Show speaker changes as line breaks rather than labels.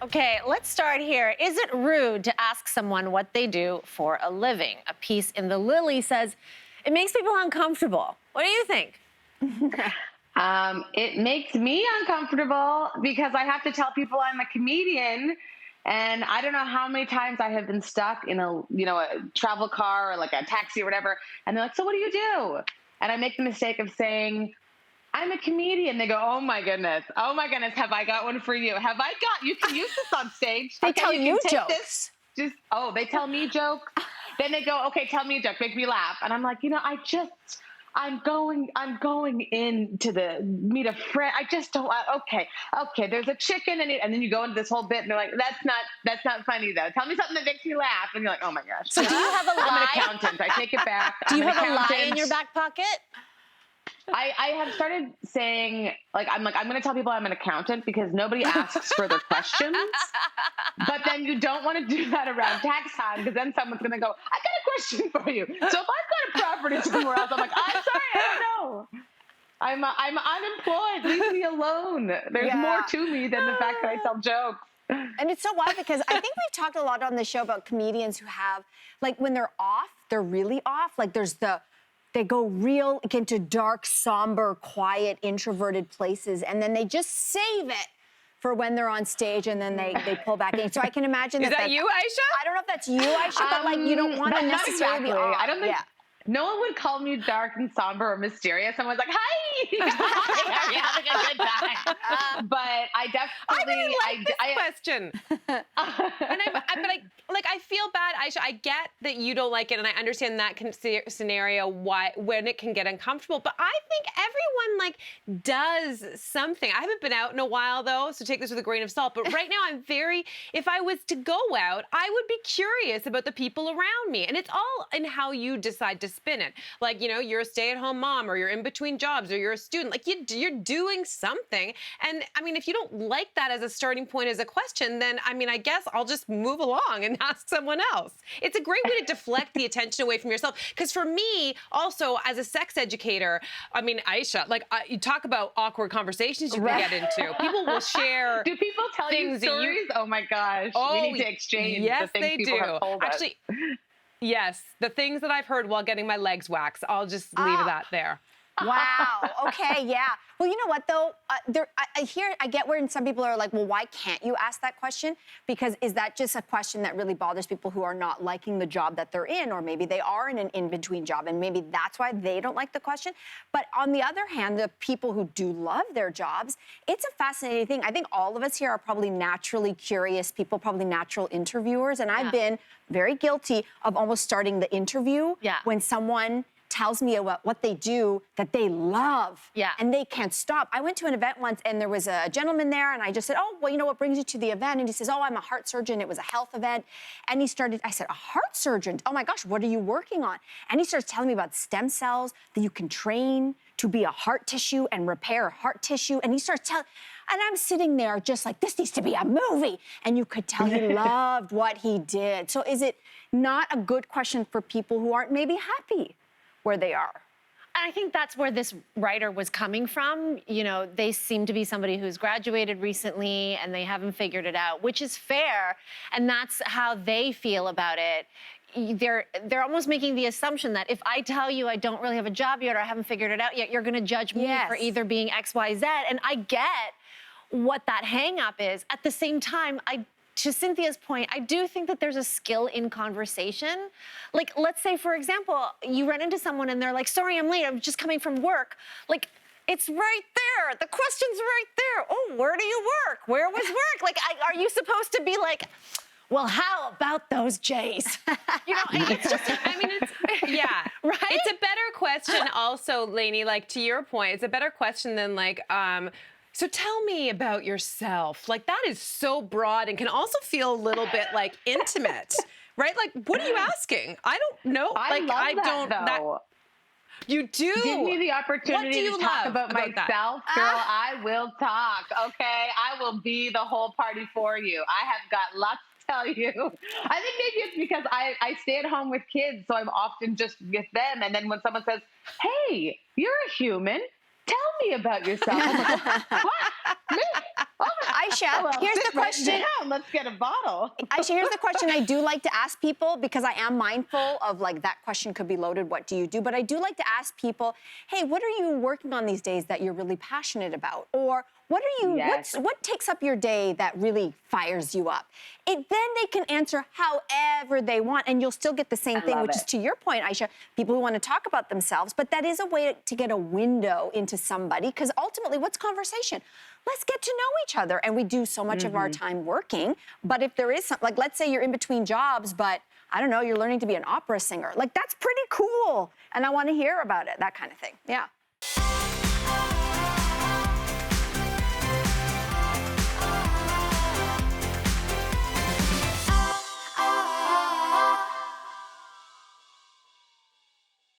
Okay, let's start here. Is it rude to ask someone what they do for a living? A piece in The Lily says, it makes people uncomfortable. What do you think?
It makes me uncomfortable because I have to tell people I'm a comedian. And I don't know how many times I have been stuck in a travel car or like a taxi or whatever. And they're like, so what do you do? And I make the mistake of saying, I'm a comedian. They go, oh my goodness. Have I got one for you? You can use this on stage.
They tell you
take
jokes.
They tell me jokes. Then they go, okay, tell me a joke, make me laugh. And I'm like, I'm going in to meet a friend. I just don't, okay. There's a chicken and then you go into this whole bit and they're like, that's not funny though. Tell me something that makes me laugh. And you're like, oh my gosh.
So do you have a lie?
I'm an accountant. I take it back.
Do you have a lie in your back pocket?
I have started saying, I'm going to tell people I'm an accountant because nobody asks further questions. But then you don't want to do that around tax time because then someone's going to go, I got a question for you. So if I've got a property somewhere else, I'm like, I'm sorry, I don't know. I'm unemployed. Leave me alone. There's more to me than the fact that I tell jokes.
And it's so wild because I think we've talked a lot on the show about comedians who have, like, when they're off, they're really off. Like, they go real into dark, somber, quiet, introverted places, and then they just save it for when they're on stage, and then they pull back in. So I can imagine
Is that you, Aisha?
I don't know if that's you, Aisha, but like you don't want to necessarily be off.
I don't think. No one would call me dark and somber or mysterious. Someone's like, "Hi, are you having a good time?" But I definitely,
I really like this question. And I feel bad, Aisha. I get that you don't like it, and I understand that scenario when it can get uncomfortable. But I think everyone does something. I haven't been out in a while though, so take this with a grain of salt. But right now, if I was to go out, I would be curious about the people around me, and it's all in how you decide to spin it. Like, you're a stay-at-home mom, or you're in between jobs, or you're a student. Like, you're doing something. And I mean, if you don't like that as a starting point as a question, then I guess I'll just move along and ask someone else. It's a great way to deflect the attention away from yourself. Because for me, also as a sex educator, Aisha, you talk about awkward conversations you can get into. People will share.
Do people tell you stories? Oh my gosh, we need to exchange.
Yes,
the things people have told us.
Actually. Yes, the things that I've heard while getting my legs waxed. I'll just leave that there.
Wow. Okay. Yeah. Well, you know what though? I get where some people are like, well, why can't you ask that question? Because is that just a question that really bothers people who are not liking the job that they're in, or maybe they are in an in-between job, and maybe that's why they don't like the question. But on the other hand, the people who do love their jobs, it's a fascinating thing. I think all of us here are probably naturally curious people, probably natural interviewers, and I've been very guilty of almost starting the interview when someone tells me about what they do that they love and they can't stop. I went to an event once and there was a gentleman there and I just said, oh, well, what brings you to the event? And he says, oh, I'm a heart surgeon. It was a health event. And I said, a heart surgeon? Oh my gosh, what are you working on? And he starts telling me about stem cells that you can train to be a heart tissue and repair heart tissue. And he starts telling, and I'm sitting there just like, this needs to be a movie. And you could tell he loved what he did. So is it not a good question for people who aren't maybe happy where they are?
I think that's where this writer was coming from. They seem to be somebody who's graduated recently and they haven't figured it out, which is fair. And that's how they feel about it. They're almost making the assumption that if I tell you I don't really have a job yet or I haven't figured it out yet, you're going to judge me for either being X, Y, Z. And I get what that hang up is. At the same time, to Cynthia's point, I do think that there's a skill in conversation. Like, let's say, for example, you run into someone and they're like, sorry, I'm late. I'm just coming from work. Like, it's right there. The question's right there. Oh, where do you work? Where was work? Like, are you supposed to be like, well, how about those Jays?
It's just, right? It's a better question also, Lainey, to your point, it's a better question than so tell me about yourself. That is so broad and can also feel a little bit intimate, right? What are you asking? I don't know.
I love that, though.
You do.
Give me the opportunity to talk about myself, girl. I will talk, okay? I will be the whole party for you. I have got lots to tell you. I think maybe it's because I stay at home with kids, so I'm often just with them. And then when someone says, hey, you're a human, tell me about yourself. I'm like, what? Me?
Aisha,
Well,
here's
sit
the
right
question.
down. Let's get a bottle.
Aisha, here's the question I do like to ask people, because I am mindful of, like, that question could be loaded, what do you do? But I do like to ask people, hey, what are you working on these days that you're really passionate about? Or what are you,
Yes.
what takes up your day that really fires you up? Then they can answer however they want, and you'll still get the same thing,
love
which is,
it.
to your point, Aisha, people who want to talk about themselves, but that is a way to get a window into somebody, because ultimately, what's conversation? Let's get to know each other. And we do so much of our time working. But if there is something, like, let's say you're in between jobs, but I don't know, you're learning to be an opera singer. Like, that's pretty cool. And I want to hear about it, that kind of thing. Yeah.